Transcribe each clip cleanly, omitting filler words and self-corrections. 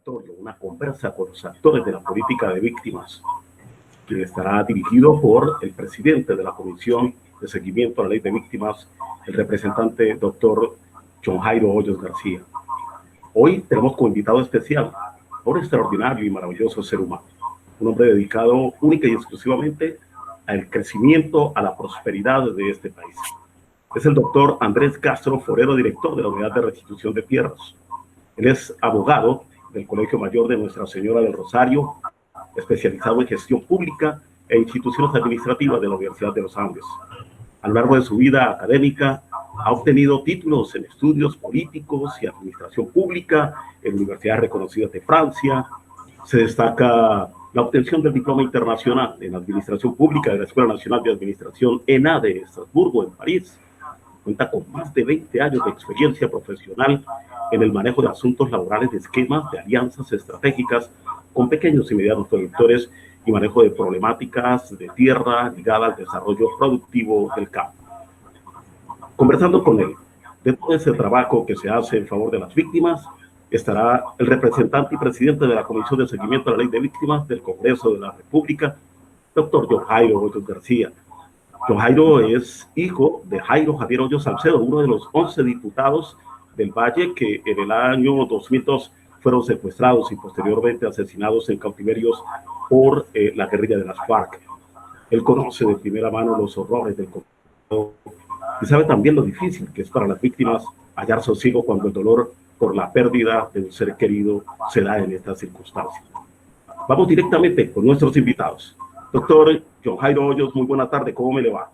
conversatorio, una conversa con los actores de la política de víctimas, que estará dirigido por el presidente de la Comisión de Seguimiento a la Ley de Víctimas, el representante doctor John Jairo Hoyos García. Hoy tenemos como invitado especial a un extraordinario y maravilloso ser humano, un hombre dedicado única y exclusivamente al crecimiento, a la prosperidad de este país. Es el doctor Andrés Castro Forero, director de la Unidad de Restitución de Tierras. Él es abogado del Colegio Mayor de Nuestra Señora del Rosario, especializado en gestión pública e instituciones administrativas de la Universidad de los Andes. A lo largo de su vida académica, ha obtenido títulos en estudios políticos y administración pública en universidades reconocidas de Francia. Se destaca la obtención del diploma internacional en administración pública de la Escuela Nacional de Administración ENA de Estrasburgo, en París. Cuenta con más de 20 años de experiencia profesional en el manejo de asuntos laborales, de esquemas, de alianzas estratégicas con pequeños y medianos productores y manejo de problemáticas de tierra ligadas al desarrollo productivo del campo. Conversando con él de todo ese trabajo que se hace en favor de las víctimas, estará el representante y presidente de la Comisión de Seguimiento a la Ley de Víctimas del Congreso de la República, doctor John Jairo Hoyos García. John Jairo es hijo de Jairo Javier Hoyos Salcedo, uno de los 11 diputados del Valle que en el año 2002 fueron secuestrados y posteriormente asesinados en cautiverios por la guerrilla de las FARC. Él conoce de primera mano los horrores del conflicto y sabe también lo difícil que es para las víctimas hallar sosiego cuando el dolor por la pérdida de un ser querido se da en estas circunstancias. Vamos directamente con nuestros invitados. Doctor John Jairo Hoyos, muy buena tarde, ¿cómo me le va?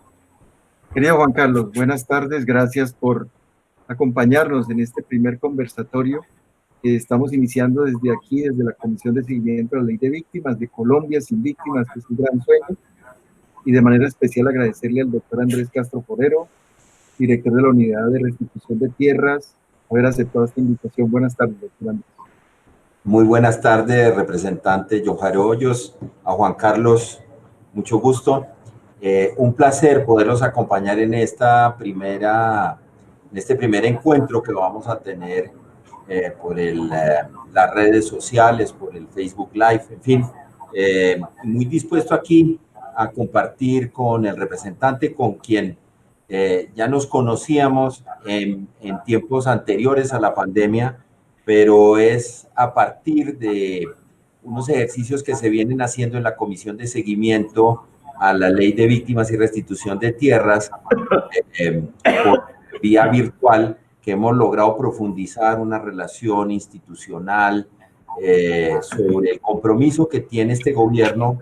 Querido Juan Carlos, buenas tardes, gracias por acompañarnos en este primer conversatorio que estamos iniciando desde aquí, desde la Comisión de Seguimiento a la Ley de Víctimas de Colombia Sin Víctimas, que es un gran sueño, y de manera especial agradecerle al doctor Andrés Castro Forero, director de la Unidad de Restitución de Tierras, haber aceptado esta invitación. Buenas tardes, doctor Andrés. Muy buenas tardes, representante John Jairo Hoyos, a Juan Carlos, mucho gusto. Un placer poderlos acompañar en este primer encuentro que vamos a tener por las redes sociales, por el Facebook Live, en fin. Muy dispuesto aquí a compartir con el representante con quien ya nos conocíamos en tiempos anteriores a la pandemia, pero es a partir de unos ejercicios que se vienen haciendo en la Comisión de Seguimiento a la Ley de Víctimas y Restitución de Tierras por vía virtual, que hemos logrado profundizar una relación institucional sobre el compromiso que tiene este gobierno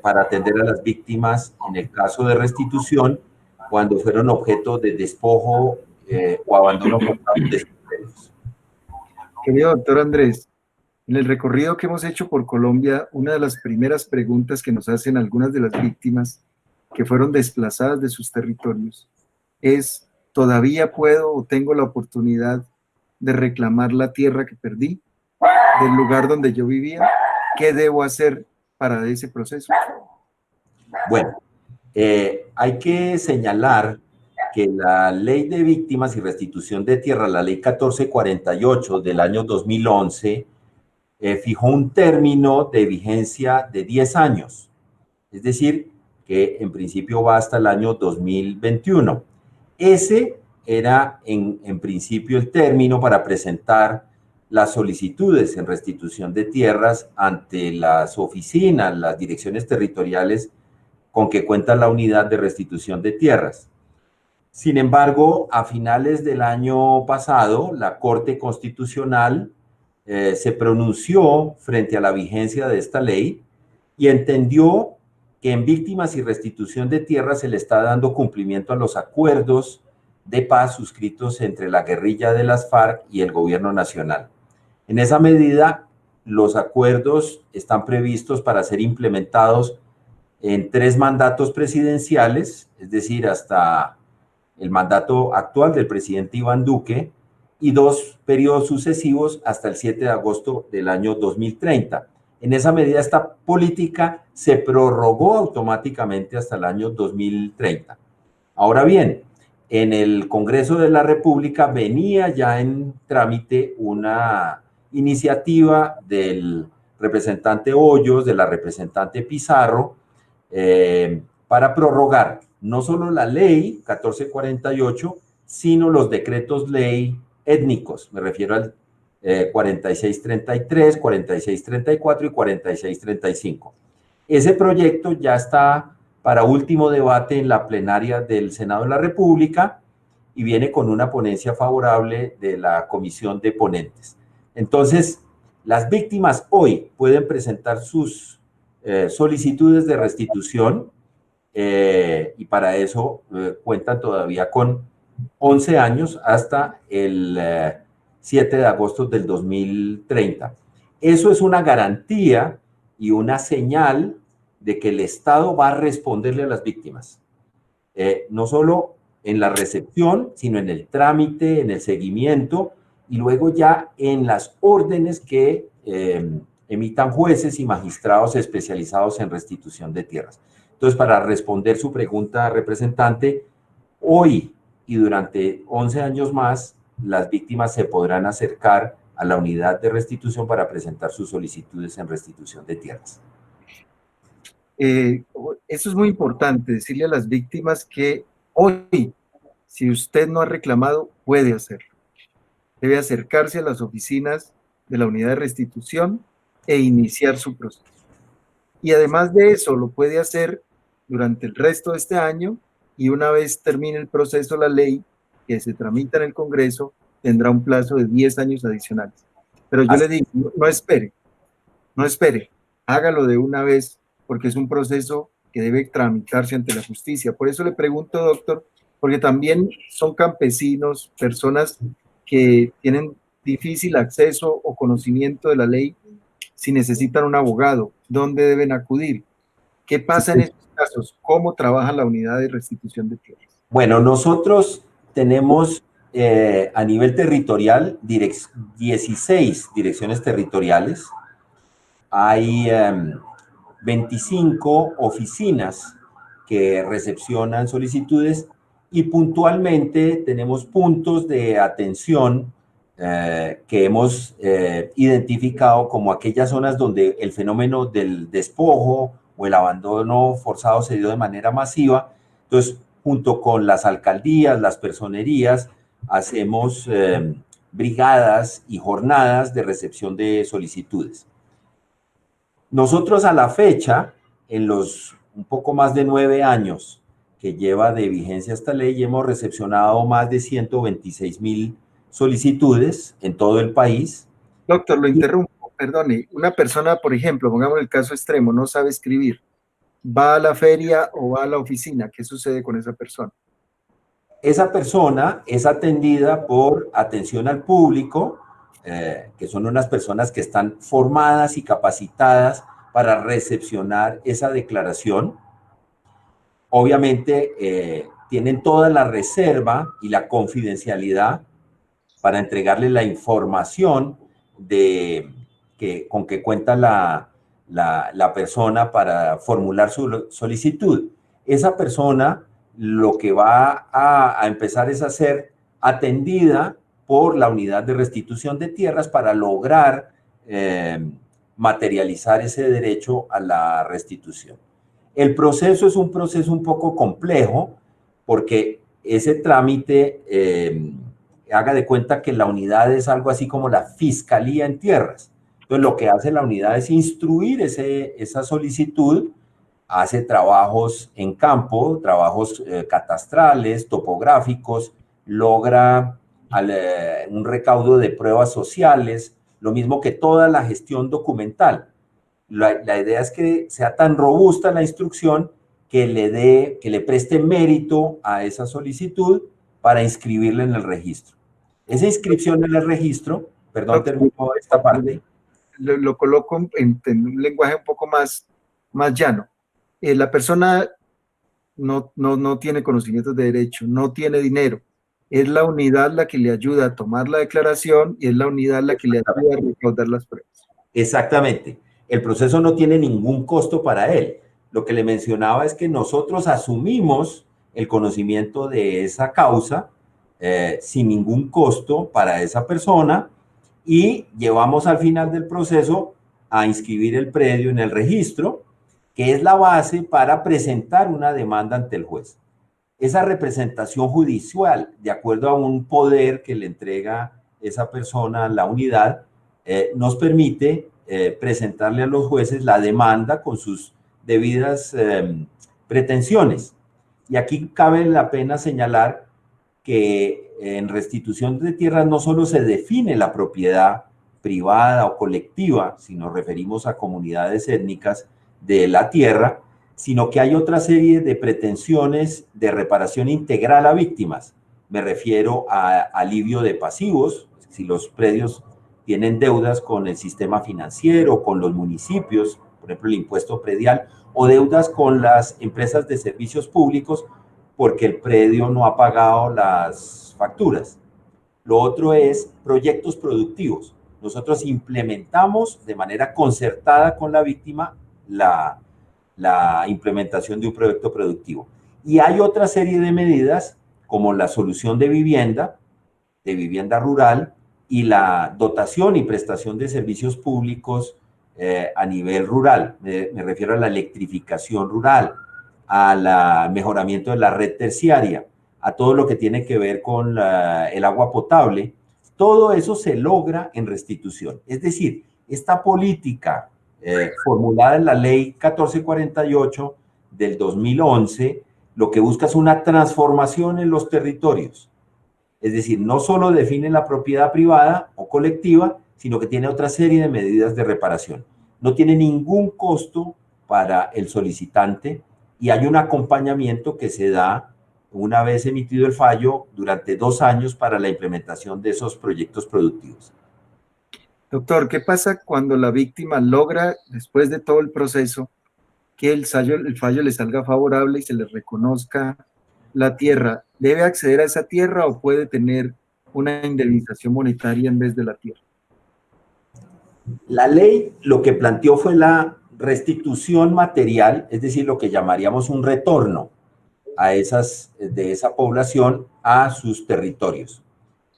para atender a las víctimas en el caso de restitución cuando fueron objeto de despojo o abandono forzado de sus derechos. Querido doctor Andrés, en el recorrido que hemos hecho por Colombia, una de las primeras preguntas que nos hacen algunas de las víctimas que fueron desplazadas de sus territorios es: ¿todavía puedo o tengo la oportunidad de reclamar la tierra que perdí del lugar donde yo vivía? ¿Qué debo hacer para ese proceso? Bueno, hay que señalar que la Ley de Víctimas y Restitución de Tierra, la Ley 1448 del año 2011, fijó un término de vigencia de 10 años, es decir, que en principio va hasta el año 2021. Ese era en principio el término para presentar las solicitudes en restitución de tierras ante las oficinas, las direcciones territoriales con que cuenta la Unidad de Restitución de Tierras. Sin embargo, a finales del año pasado, la Corte Constitucional se pronunció frente a la vigencia de esta ley y entendió que en víctimas y restitución de tierras se le está dando cumplimiento a los acuerdos de paz suscritos entre la guerrilla de las FARC y el gobierno nacional. En esa medida, los acuerdos están previstos para ser implementados en 3 mandatos presidenciales, es decir, hasta el mandato actual del presidente Iván Duque, y 2 periodos sucesivos hasta el 7 de agosto del año 2030. En esa medida, esta política se prorrogó automáticamente hasta el año 2030. Ahora bien, en el Congreso de la República venía ya en trámite una iniciativa del representante Hoyos, de la representante Pizarro, para prorrogar no solo la ley 1448, sino los decretos ley étnicos. Me refiero al 4633, 4634 y 4635. Ese proyecto ya está para último debate en la plenaria del Senado de la República y viene con una ponencia favorable de la Comisión de Ponentes. Entonces, las víctimas hoy pueden presentar sus solicitudes de restitución y para eso cuentan todavía con 11 años hasta el 7 de agosto del 2030. Eso es una garantía y una señal de que el Estado va a responderle a las víctimas. No solo en la recepción, sino en el trámite, en el seguimiento y luego ya en las órdenes que emitan jueces y magistrados especializados en restitución de tierras. Entonces, para responder su pregunta, representante, hoy y durante 11 años más, las víctimas se podrán acercar a la unidad de restitución para presentar sus solicitudes en restitución de tierras. Eso es muy importante, decirle a las víctimas que hoy, si usted no ha reclamado, puede hacerlo. Debe acercarse a las oficinas de la unidad de restitución e iniciar su proceso. Y además de eso, lo puede hacer durante el resto de este año y una vez termine el proceso, la ley que se tramita en el Congreso tendrá un plazo de 10 años adicionales. Pero yo le digo, no espere, hágalo de una vez porque es un proceso que debe tramitarse ante la justicia. Por eso le pregunto, doctor, porque también son campesinos, personas que tienen difícil acceso o conocimiento de la ley. Si necesitan un abogado, ¿dónde deben acudir? ¿Qué pasa en estos casos? ¿Cómo trabaja la unidad de restitución de tierras? Bueno, nosotros tenemos a nivel territorial 16 direcciones territoriales. Hay 25 oficinas que recepcionan solicitudes y puntualmente tenemos puntos de atención que hemos identificado como aquellas zonas donde el fenómeno del despojo o el abandono forzado se dio de manera masiva. Entonces, junto con las alcaldías, las personerías, hacemos brigadas y jornadas de recepción de solicitudes. Nosotros a la fecha, en los un poco más de 9 años que lleva de vigencia esta ley, hemos recepcionado más de 126,000 solicitudes en todo el país. Doctor, lo interrumpo, perdone. Una persona, por ejemplo, pongamos el caso extremo, no sabe escribir, va a la feria o va a la oficina, ¿qué sucede con esa persona? Esa persona es atendida por atención al público, que son unas personas que están formadas y capacitadas para recepcionar esa declaración. Obviamente tienen toda la reserva y la confidencialidad para entregarle la información con que cuenta la persona para formular su solicitud. Esa persona lo que va a empezar es a ser atendida por la unidad de restitución de tierras para lograr materializar ese derecho a la restitución. El proceso es un proceso un poco complejo porque ese trámite, haga de cuenta que la unidad es algo así como la fiscalía en tierras. Entonces, lo que hace la unidad es instruir esa solicitud, hace trabajos en campo, trabajos catastrales, topográficos, logra un recaudo de pruebas sociales, lo mismo que toda la gestión documental. La idea es que sea tan robusta la instrucción que le preste mérito a esa solicitud para inscribirla en el registro. Esa inscripción en el registro, perdón, termino esta parte. Lo coloco en un lenguaje un poco más llano. La persona no tiene conocimientos de derecho, no tiene dinero. Es la unidad la que le ayuda a tomar la declaración y es la unidad la que le ayuda a recaudar las pruebas. Exactamente. El proceso no tiene ningún costo para él. Lo que le mencionaba es que nosotros asumimos el conocimiento de esa causa sin ningún costo para esa persona y llevamos al final del proceso a inscribir el predio en el registro, que es la base para presentar una demanda ante el juez. Esa representación judicial, de acuerdo a un poder que le entrega esa persona a la unidad, nos permite presentarle a los jueces la demanda con sus debidas pretensiones. Y aquí cabe la pena señalar que en restitución de tierras no solo se define la propiedad privada o colectiva, si nos referimos a comunidades étnicas de la tierra, sino que hay otra serie de pretensiones de reparación integral a víctimas. Me refiero a alivio de pasivos, si los predios tienen deudas con el sistema financiero, con los municipios, por ejemplo el impuesto predial, o deudas con las empresas de servicios públicos porque el predio no ha pagado las facturas. Lo otro es proyectos productivos. Nosotros implementamos de manera concertada con la víctima la implementación de un proyecto productivo. Y hay otra serie de medidas como la solución de vivienda rural y la dotación y prestación de servicios públicos a nivel rural. Me refiero a la electrificación rural, al mejoramiento de la red terciaria, a todo lo que tiene que ver con el agua potable. Todo eso se logra en restitución. Es decir, esta política formulada en la ley 1448 del 2011, lo que busca es una transformación en los territorios. Es decir, no solo define la propiedad privada o colectiva, sino que tiene otra serie de medidas de reparación. No tiene ningún costo para el solicitante y hay un acompañamiento que se da una vez emitido el fallo durante 2 años para la implementación de esos proyectos productivos. Doctor, ¿qué pasa cuando la víctima logra, después de todo el proceso, que el fallo le salga favorable y se le reconozca la tierra? ¿Debe acceder a esa tierra o puede tener una indemnización monetaria en vez de la tierra? La ley lo que planteó fue la restitución material, es decir, lo que llamaríamos un retorno de esa población a sus territorios.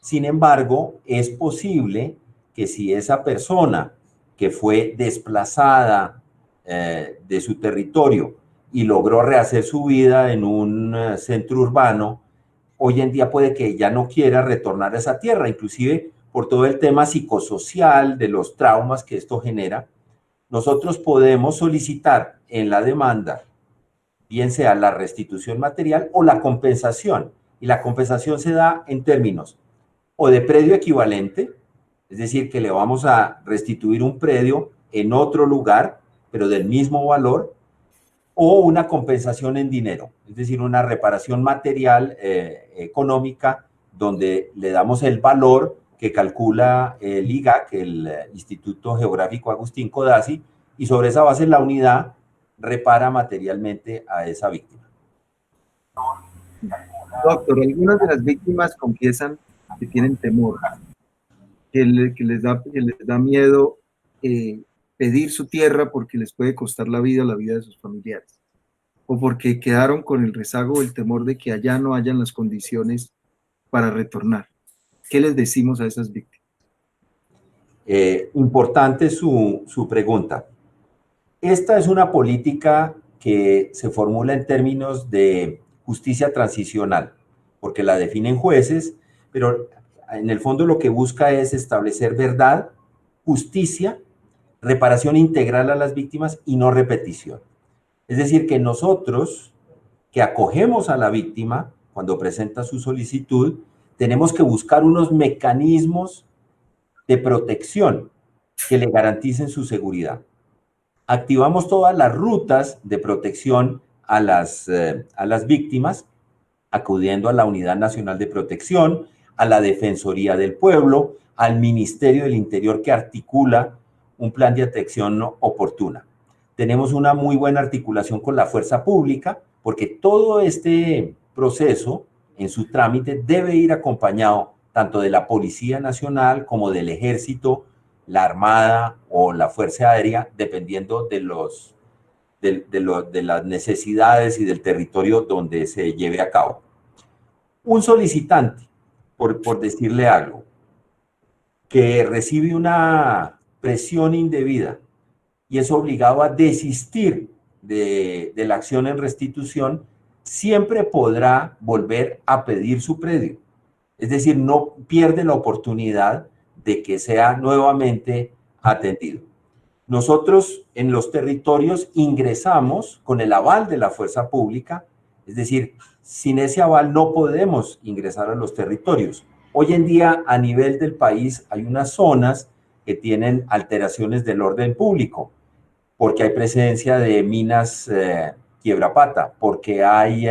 Sin embargo, es posible que si esa persona que fue desplazada de su territorio y logró rehacer su vida en un centro urbano, hoy en día puede que ya no quiera retornar a esa tierra, inclusive por todo el tema psicosocial, de los traumas que esto genera. Nosotros podemos solicitar en la demanda, bien sea la restitución material o la compensación, y la compensación se da en términos o de predio equivalente, es decir, que le vamos a restituir un predio en otro lugar, pero del mismo valor, o una compensación en dinero, es decir, una reparación material económica, donde le damos el valor que calcula el IGAC, el Instituto Geográfico Agustín Codazzi, y sobre esa base la unidad repara materialmente a esa víctima. Doctor, algunas de las víctimas confiesan que tienen temor, que les da miedo pedir su tierra porque les puede costar la vida de sus familiares, o porque quedaron con el rezago o el temor de que allá no hayan las condiciones para retornar. ¿Qué les decimos a esas víctimas? Importante su pregunta. Esta es una política que se formula en términos de justicia transicional, porque la definen jueces, pero en el fondo lo que busca es establecer verdad, justicia, reparación integral a las víctimas y no repetición. Es decir, que nosotros, que acogemos a la víctima cuando presenta su solicitud, tenemos que buscar unos mecanismos de protección que le garanticen su seguridad. Activamos todas las rutas de protección a las víctimas, acudiendo a la Unidad Nacional de Protección, a la Defensoría del Pueblo, al Ministerio del Interior, que articula un plan de atención oportuna. Tenemos una muy buena articulación con la fuerza pública, porque todo este proceso en su trámite debe ir acompañado tanto de la Policía Nacional como del Ejército, la Armada o la Fuerza Aérea, dependiendo de las necesidades y del territorio donde se lleve a cabo. Un solicitante, por decirle algo, que recibe una presión indebida y es obligado a desistir de la acción en restitución, siempre podrá volver a pedir su predio. Es decir, no pierde la oportunidad de que sea nuevamente atendido. Nosotros en los territorios ingresamos con el aval de la fuerza pública, es decir, sin ese aval no podemos ingresar a los territorios. Hoy en día a nivel del país hay unas zonas que tienen alteraciones del orden público, porque hay presencia de minas quiebrapata, porque hay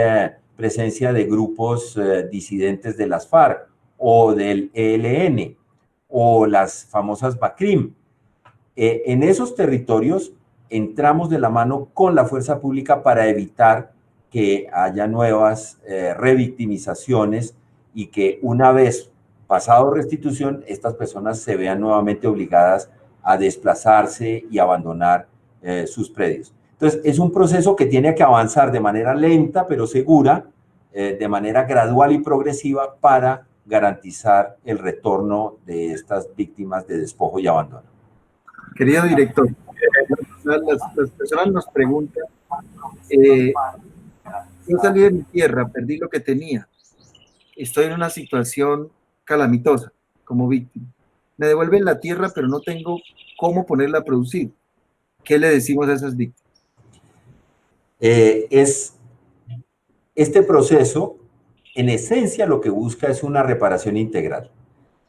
presencia de grupos disidentes de las FARC o del ELN o las famosas BACRIM. En esos territorios entramos de la mano con la fuerza pública para evitar que haya nuevas revictimizaciones y que una vez pasado restitución, estas personas se vean nuevamente obligadas a desplazarse y abandonar sus predios. Entonces, es un proceso que tiene que avanzar de manera lenta pero segura, de manera gradual y progresiva para garantizar el retorno de estas víctimas de despojo y abandono. Querido director, las personas nos preguntan, yo salí de mi tierra, perdí lo que tenía, estoy en una situación calamitosa como víctima. Me devuelven la tierra, pero no tengo cómo ponerla a producir. ¿Qué le decimos a esas víctimas? Este proceso, en esencia, lo que busca es una reparación integral.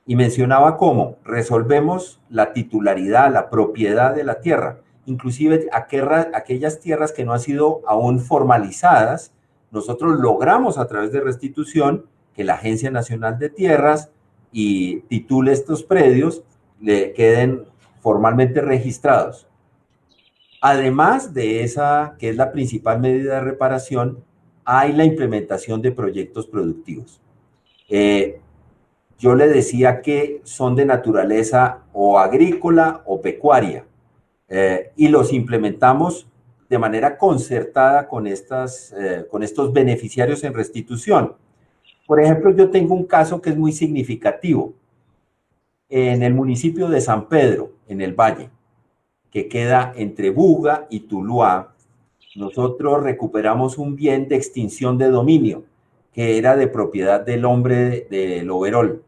Y mencionaba cómo resolvemos la titularidad, la propiedad de la tierra, inclusive aquellas tierras que no han sido aún formalizadas. Nosotros logramos a través de restitución que la Agencia Nacional de Tierras y titule estos predios, le queden formalmente registrados. Además de esa, que es la principal medida de reparación, hay la implementación de proyectos productivos. Yo le decía que son de naturaleza o agrícola o pecuaria, y los implementamos de manera concertada con estos beneficiarios en restitución. Por ejemplo, yo tengo un caso que es muy significativo. En el municipio de San Pedro, en el Valle, que queda entre Buga y Tuluá, nosotros recuperamos un bien de extinción de dominio que era de propiedad del hombre del overol.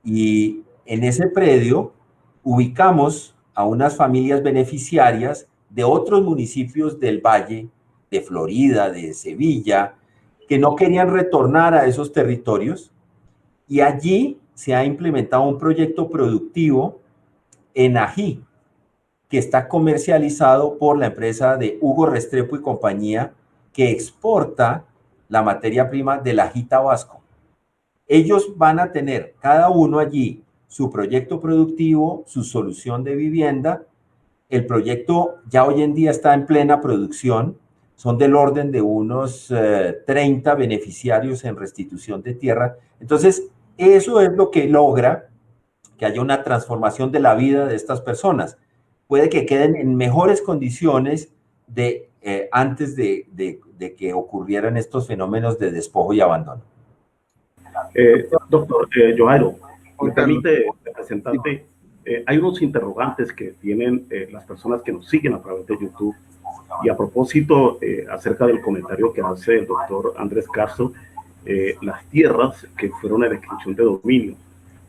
Y en ese predio ubicamos a unas familias beneficiarias de otros municipios del Valle, de Florida, de Sevilla, que no querían retornar a esos territorios, y allí se ha implementado un proyecto productivo en ají, que está comercializado por la empresa de Hugo Restrepo y compañía, que exporta la materia prima del ají tabasco. Ellos van a tener cada uno allí su proyecto productivo, su solución de vivienda. El proyecto ya hoy en día está en plena producción. Son del orden de unos 30 beneficiarios en restitución de tierra. Entonces, eso es lo que logra que haya una transformación de la vida de estas personas. Puede que queden en mejores condiciones de antes de que ocurrieran estos fenómenos de despojo y abandono. Doctor Joairo, me permite, representante, hay unos interrogantes que tienen las personas que nos siguen a través de YouTube, y a propósito, acerca del comentario que hace el doctor Andrés Castro, las tierras que fueron en extinción de dominio.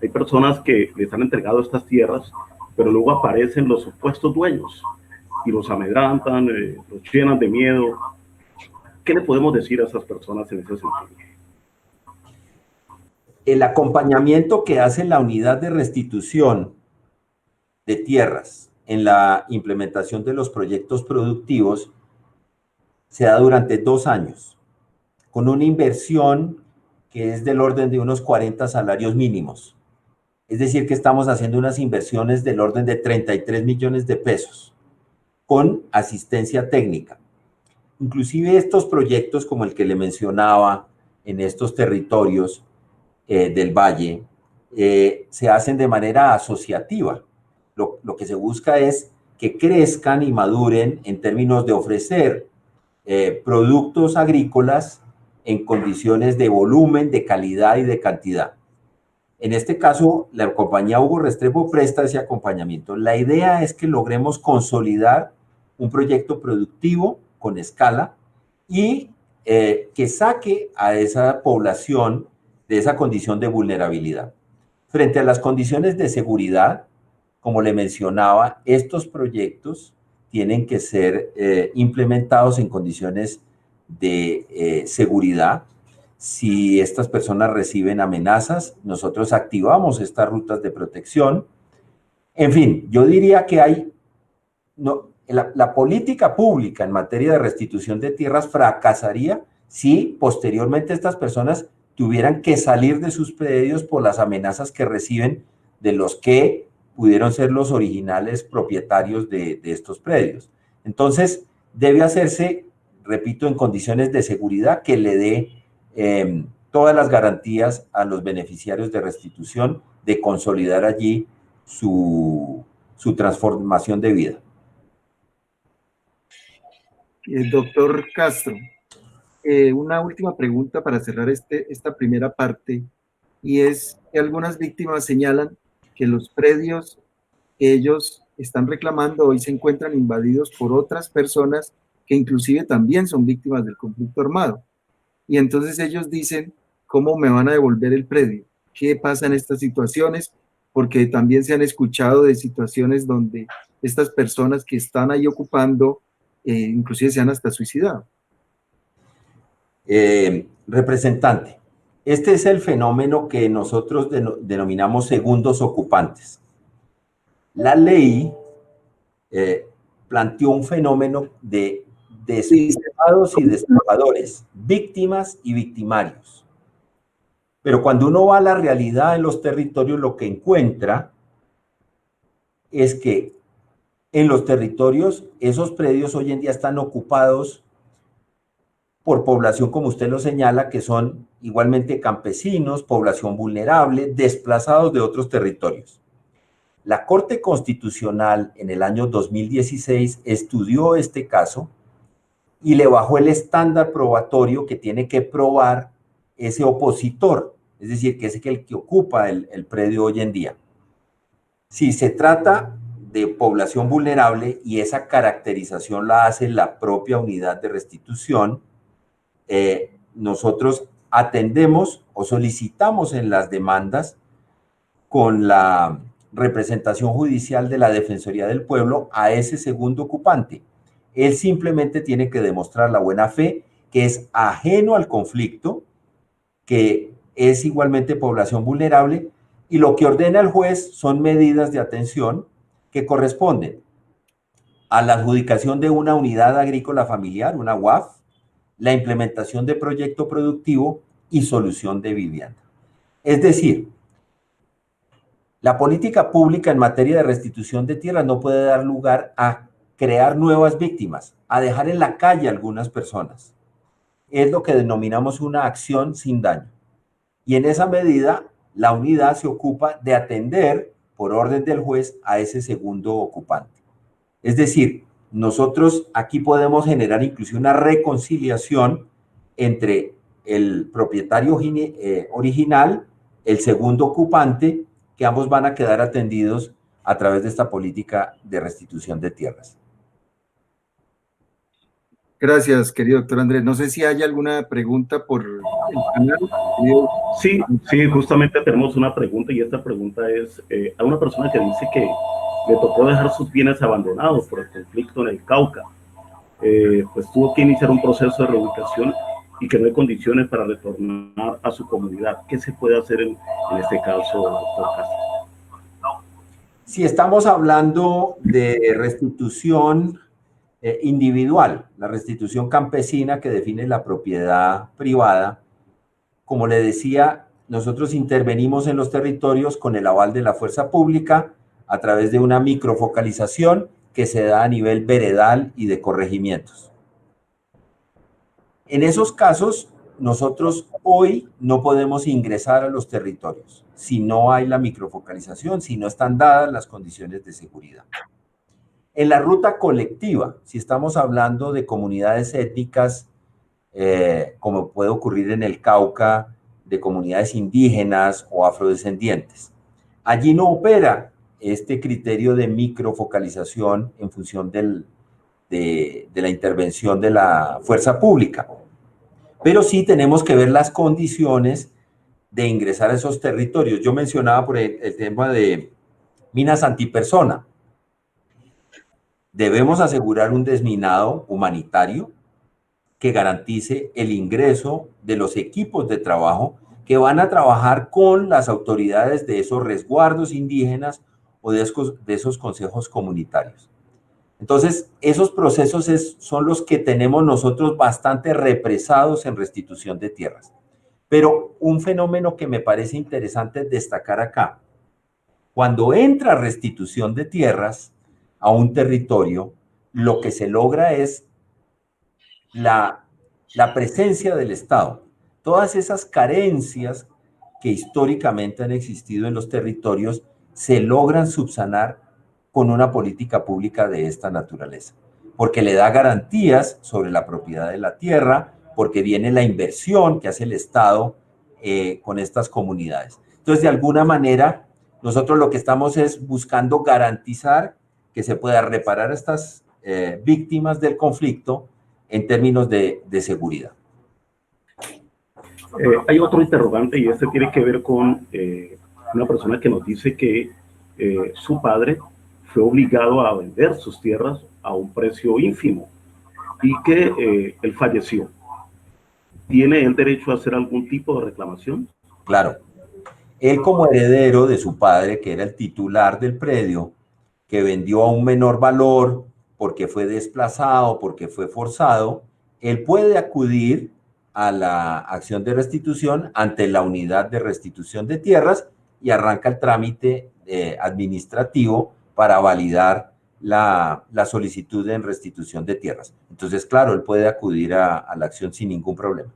Hay personas que les han entregado estas tierras, pero luego aparecen los supuestos dueños y los amedrantan, los llenan de miedo. ¿Qué le podemos decir a esas personas en ese sentido? El acompañamiento que hace la unidad de restitución de tierras en la implementación de los proyectos productivos se da durante 2 años, con una inversión que es del orden de unos 40 salarios mínimos. Es decir, que estamos haciendo unas inversiones del orden de 33 millones de pesos, con asistencia técnica. Inclusive estos proyectos, como el que le mencionaba, en estos territorios del Valle, se hacen de manera asociativa. Lo que se busca es que crezcan y maduren en términos de ofrecer productos agrícolas en condiciones de volumen, de calidad y de cantidad. En este caso, la compañía Hugo Restrepo presta ese acompañamiento. La idea es que logremos consolidar un proyecto productivo con escala y que saque a esa población de esa condición de vulnerabilidad. Frente a las condiciones de seguridad, como le mencionaba, estos proyectos tienen que ser implementados en condiciones de seguridad. Si estas personas reciben amenazas, nosotros activamos estas rutas de protección. En fin, yo diría que hay, la política pública en materia de restitución de tierras fracasaría si posteriormente estas personas tuvieran que salir de sus predios por las amenazas que reciben de los que pudieron ser los originales propietarios de estos predios. Entonces, debe hacerse, repito, en condiciones de seguridad que le dé todas las garantías a los beneficiarios de restitución de consolidar allí su transformación de vida. Doctor Castro, una última pregunta para cerrar esta primera parte, y es que algunas víctimas señalan que los predios que ellos están reclamando hoy se encuentran invadidos por otras personas que inclusive también son víctimas del conflicto armado. Y entonces ellos dicen, ¿cómo me van a devolver el predio? ¿Qué pasa en estas situaciones? Porque también se han escuchado de situaciones donde estas personas que están ahí ocupando, inclusive se han hasta suicidado. Representante, este es el fenómeno que nosotros denominamos segundos ocupantes. La ley planteó un fenómeno de desplazados y desplazadores, víctimas y victimarios. Pero cuando uno va a la realidad en los territorios, lo que encuentra es que en los territorios esos predios hoy en día están ocupados por población, como usted lo señala, que son igualmente campesinos, población vulnerable, desplazados de otros territorios. La Corte Constitucional en el año 2016 estudió este caso y le bajó el estándar probatorio que tiene que probar ese opositor, es decir, que es el que ocupa el predio hoy en día. Si se trata de población vulnerable y esa caracterización la hace la propia unidad de restitución, nosotros atendemos o solicitamos en las demandas con la representación judicial de la Defensoría del Pueblo a ese segundo ocupante. Él simplemente tiene que demostrar la buena fe, que es ajeno al conflicto, que es igualmente población vulnerable, y lo que ordena el juez son medidas de atención que corresponden a la adjudicación de una unidad agrícola familiar, una UAF, la implementación de proyecto productivo y solución de vivienda. Es decir, la política pública en materia de restitución de tierras no puede dar lugar a crear nuevas víctimas, a dejar en la calle a algunas personas. Es lo que denominamos una acción sin daño. Y en esa medida, la unidad se ocupa de atender, por orden del juez, a ese segundo ocupante. Es decir, nosotros aquí podemos generar incluso una reconciliación entre el propietario original, el segundo ocupante, que ambos van a quedar atendidos a través de esta política de restitución de tierras. Gracias, querido doctor Andrés. No sé si hay alguna pregunta por el canal. Sí, justamente tenemos una pregunta, y esta pregunta es a una persona que dice que le tocó dejar sus bienes abandonados por el conflicto en el Cauca. Pues tuvo que iniciar un proceso de reubicación y que no hay condiciones para retornar a su comunidad. ¿Qué se puede hacer en este caso, doctor Castro? Si estamos hablando de restitución individual, la restitución campesina que define la propiedad privada, como le decía, nosotros intervenimos en los territorios con el aval de la fuerza pública a través de una microfocalización que se da a nivel veredal y de corregimientos. En esos casos, nosotros hoy no podemos ingresar a los territorios si no hay la microfocalización, si no están dadas las condiciones de seguridad. En la ruta colectiva, si estamos hablando de comunidades étnicas, como puede ocurrir en el Cauca, de comunidades indígenas o afrodescendientes. Allí no opera este criterio de microfocalización en función de la intervención de la fuerza pública. Pero sí tenemos que ver las condiciones de ingresar a esos territorios. Yo mencionaba por el tema de minas antipersona. Debemos asegurar un desminado humanitario que garantice el ingreso de los equipos de trabajo que van a trabajar con las autoridades de esos resguardos indígenas o de esos consejos comunitarios. Entonces, esos procesos son los que tenemos nosotros bastante represados en restitución de tierras. Pero un fenómeno que me parece interesante destacar acá, cuando entra restitución de tierras a un territorio, lo que se logra es la presencia del Estado. Todas esas carencias que históricamente han existido en los territorios se logran subsanar con una política pública de esta naturaleza, porque le da garantías sobre la propiedad de la tierra, porque viene la inversión que hace el Estado con estas comunidades. Entonces, de alguna manera, nosotros lo que estamos es buscando garantizar que se pueda reparar a estas víctimas del conflicto en términos de seguridad. Hay otro interrogante y este tiene que ver con una persona que nos dice que su padre fue obligado a vender sus tierras a un precio ínfimo y que él falleció. ¿Tiene el derecho a hacer algún tipo de reclamación? Claro. Él, como heredero de su padre, que era el titular del predio, que vendió a un menor valor porque fue desplazado, porque fue forzado, él puede acudir a la acción de restitución ante la unidad de restitución de tierras y arranca el trámite administrativo para validar la solicitud en restitución de tierras. Entonces, claro, él puede acudir a la acción sin ningún problema.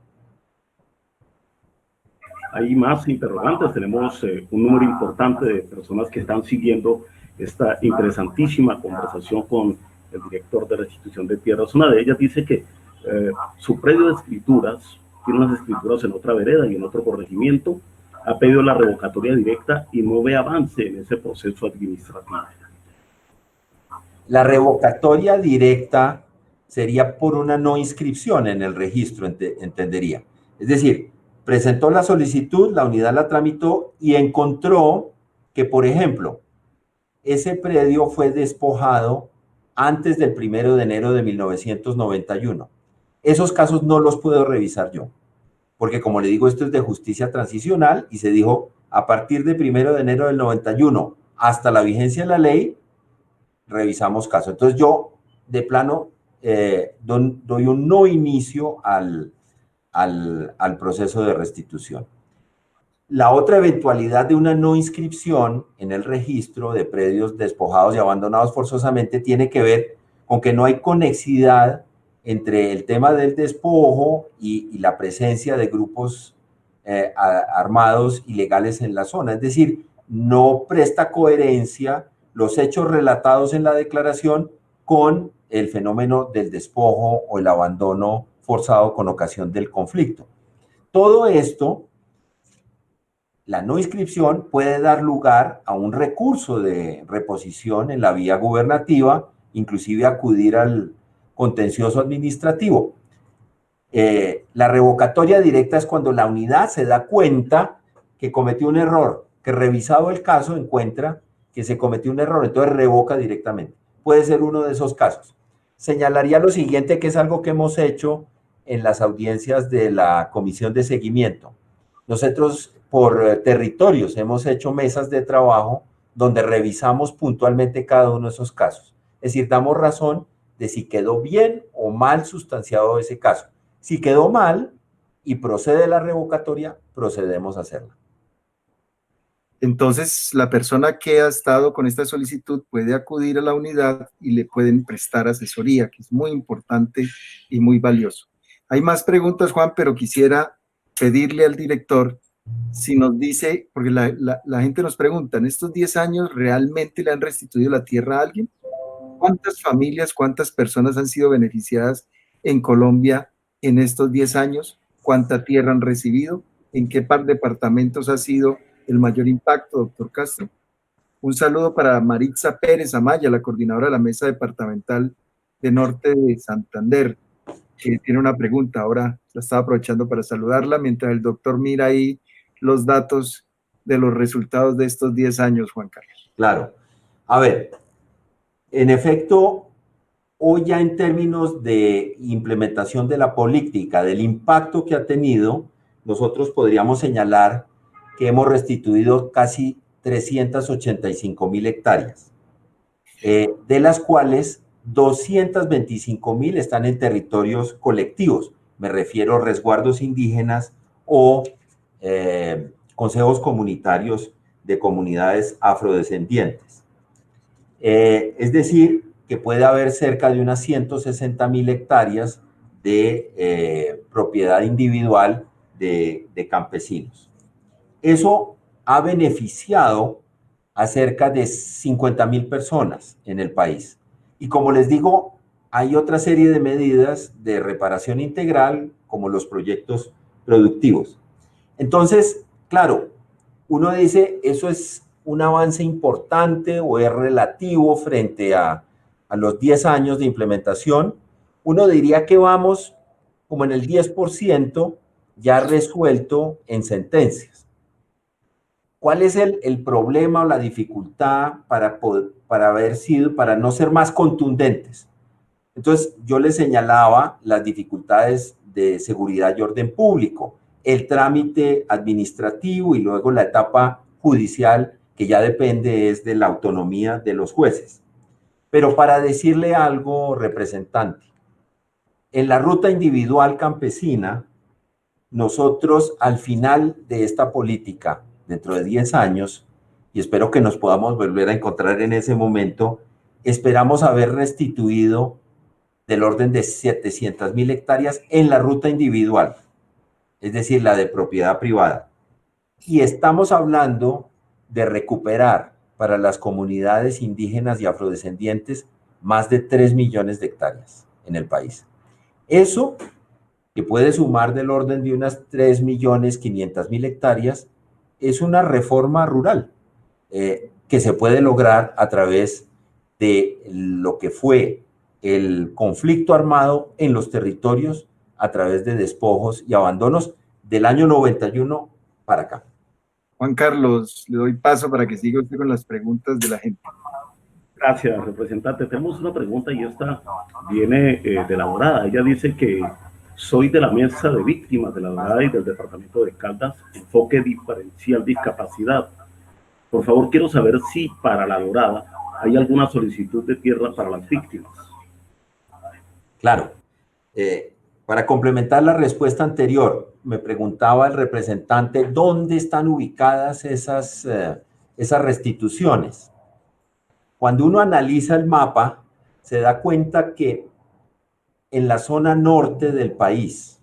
Hay más interrogantes, tenemos un número importante de personas que están siguiendo esta interesantísima conversación con el director de restitución de tierras. Una de ellas dice que su predio de escrituras, tiene unas escrituras en otra vereda y en otro corregimiento, ha pedido la revocatoria directa y no ve avance en ese proceso administrativo. La revocatoria directa sería por una no inscripción en el registro, entendería. Es decir, presentó la solicitud, la unidad la tramitó y encontró que, por ejemplo, ese predio fue despojado antes del 1 de enero de 1991. Esos casos no los puedo revisar yo, porque como le digo, esto es de justicia transicional y se dijo a partir de 1 de enero del 91 hasta la vigencia de la ley, revisamos casos. Entonces yo, de plano, doy un no inicio al proceso de restitución. La otra eventualidad de una no inscripción en el registro de predios despojados y abandonados forzosamente tiene que ver con que no hay conexidad entre el tema del despojo y la presencia de grupos armados ilegales en la zona. Es decir, no presta coherencia los hechos relatados en la declaración con el fenómeno del despojo o el abandono forzado con ocasión del conflicto. Todo esto, la no inscripción puede dar lugar a un recurso de reposición en la vía gubernativa, inclusive acudir al contencioso administrativo. La revocatoria directa es cuando la unidad se da cuenta que cometió un error, que revisado el caso encuentra que se cometió un error, entonces revoca directamente. Puede ser uno de esos casos. Señalaría lo siguiente, que es algo que hemos hecho en las audiencias de la Comisión de Seguimiento. Nosotros, por territorios, hemos hecho mesas de trabajo donde revisamos puntualmente cada uno de esos casos. Es decir, damos razón de si quedó bien o mal sustanciado ese caso. Si quedó mal y procede la revocatoria, procedemos a hacerla. Entonces, la persona que ha estado con esta solicitud puede acudir a la unidad y le pueden prestar asesoría, que es muy importante y muy valioso. Hay más preguntas, Juan, pero quisiera pedirle al director si nos dice, porque la gente nos pregunta, ¿en estos 10 años realmente le han restituido la tierra a alguien? ¿Cuántas familias, cuántas personas han sido beneficiadas en Colombia en estos 10 años? ¿Cuánta tierra han recibido? ¿En qué departamentos ha sido el mayor impacto, doctor Castro? Un saludo para Maritza Pérez Amaya, la coordinadora de la Mesa Departamental de Norte de Santander, que tiene una pregunta. Ahora la estaba aprovechando para saludarla mientras el doctor mira ahí los datos de los resultados de estos 10 años, Juan Carlos. Claro. A ver, en efecto, hoy ya en términos de implementación de la política, del impacto que ha tenido, nosotros podríamos señalar que hemos restituido casi 385.000 hectáreas, de las cuales 225.000 están en territorios colectivos. Me refiero a resguardos indígenas o consejos comunitarios de comunidades afrodescendientes. Es decir, que puede haber cerca de unas 160.000 hectáreas de propiedad individual de campesinos. Eso ha beneficiado a cerca de 50.000 personas en el país. Y como les digo, hay otra serie de medidas de reparación integral, como los proyectos productivos. Entonces, claro, uno dice, ¿eso es un avance importante o es relativo frente a los 10 años de implementación? Uno diría que vamos como en el 10% ya resuelto en sentencias. ¿Cuál es el problema o la dificultad para no ser más contundentes? Entonces, yo les señalaba las dificultades de seguridad y orden público, el trámite administrativo y luego la etapa judicial, que ya depende es de la autonomía de los jueces. Pero para decirle algo, representante, en la ruta individual campesina, nosotros al final de esta política, dentro de 10 años, y espero que nos podamos volver a encontrar en ese momento, esperamos haber restituido del orden de 700.000 hectáreas en la ruta individual, es decir, la de propiedad privada. Y estamos hablando de recuperar para las comunidades indígenas y afrodescendientes más de 3 millones de hectáreas en el país. Eso, que puede sumar del orden de unas 3.500.000 hectáreas, es una reforma rural que se puede lograr a través de lo que fue el conflicto armado en los territorios a través de despojos y abandonos del año 91 para acá. Juan Carlos, le doy paso para que siga usted con las preguntas de la gente. Gracias, representante. Tenemos una pregunta y esta viene de La Dorada. Ella dice que soy de la Mesa de Víctimas de La Dorada y del Departamento de Caldas, enfoque diferencial discapacidad. Por favor, quiero saber si para La Dorada hay alguna solicitud de tierra para las víctimas. Claro. Para complementar la respuesta anterior, me preguntaba el representante dónde están ubicadas esas restituciones. Cuando uno analiza el mapa, se da cuenta que en la zona norte del país,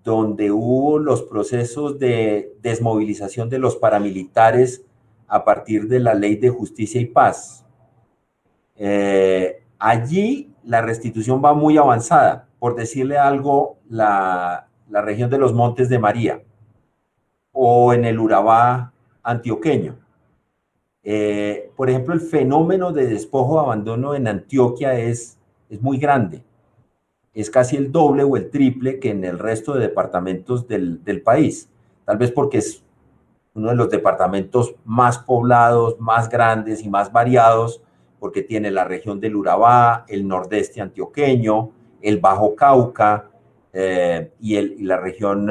donde hubo los procesos de desmovilización de los paramilitares a partir de la Ley de Justicia y Paz, allí la restitución va muy avanzada. Por decirle algo, la región de los Montes de María o en el Urabá antioqueño. Por ejemplo, el fenómeno de despojo o abandono en Antioquia es muy grande. Es casi el doble o el triple que en el resto de departamentos del país. Tal vez porque es uno de los departamentos más poblados, más grandes y más variados, porque tiene la región del Urabá, el nordeste antioqueño, el Bajo Cauca y la región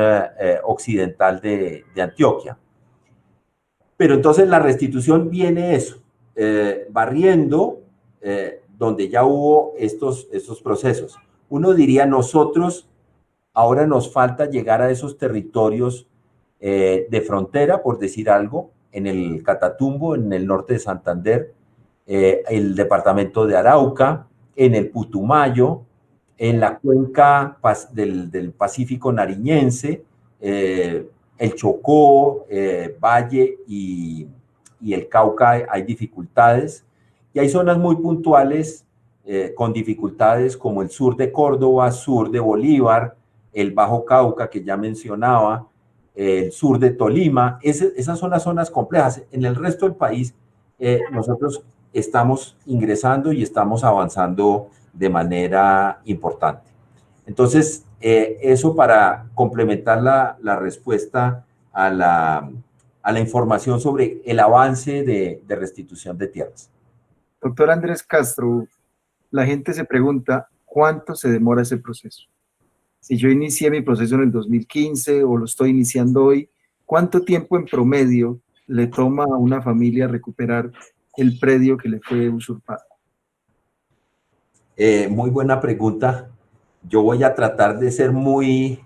occidental de Antioquia. Pero entonces la restitución viene eso, barriendo donde ya hubo estos procesos. Uno diría, nosotros ahora nos falta llegar a esos territorios de frontera, por decir algo, en el Catatumbo, en el norte de Santander, el departamento de Arauca, en el Putumayo, en la cuenca del Pacífico nariñense, el Chocó, Valle y el Cauca hay dificultades. Y hay zonas muy puntuales con dificultades como el sur de Córdoba, sur de Bolívar, el Bajo Cauca que ya mencionaba, el sur de Tolima. Esas son las zonas complejas. En el resto del país, nosotros estamos ingresando y estamos avanzando de manera importante. Entonces, eso para complementar la respuesta a la información sobre el avance de restitución de tierras. Doctor Andrés Castro, la gente se pregunta, ¿cuánto se demora ese proceso? Si yo inicié mi proceso en el 2015 o lo estoy iniciando hoy, ¿cuánto tiempo en promedio le toma a una familia recuperar el predio que le fue usurpado? Muy buena pregunta. Yo voy a tratar de ser muy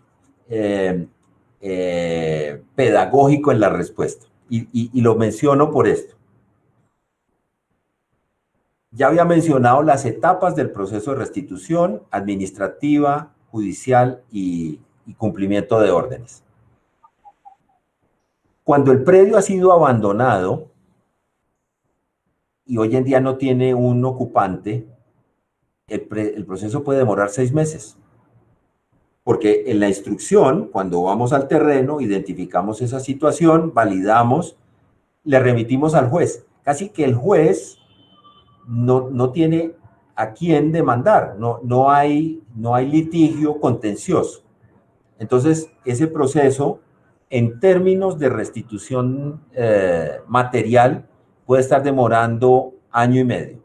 pedagógico en la respuesta y lo menciono por esto. Ya había mencionado las etapas del proceso de restitución administrativa, judicial y cumplimiento de órdenes. Cuando el predio ha sido abandonado y hoy en día no tiene un ocupante, el proceso puede demorar 6 meses. Porque en la instrucción, cuando vamos al terreno, identificamos esa situación, validamos, le remitimos al juez. Casi que el juez no tiene a quién demandar, no hay litigio contencioso. Entonces, ese proceso, en términos de restitución material, puede estar demorando 1 año y medio.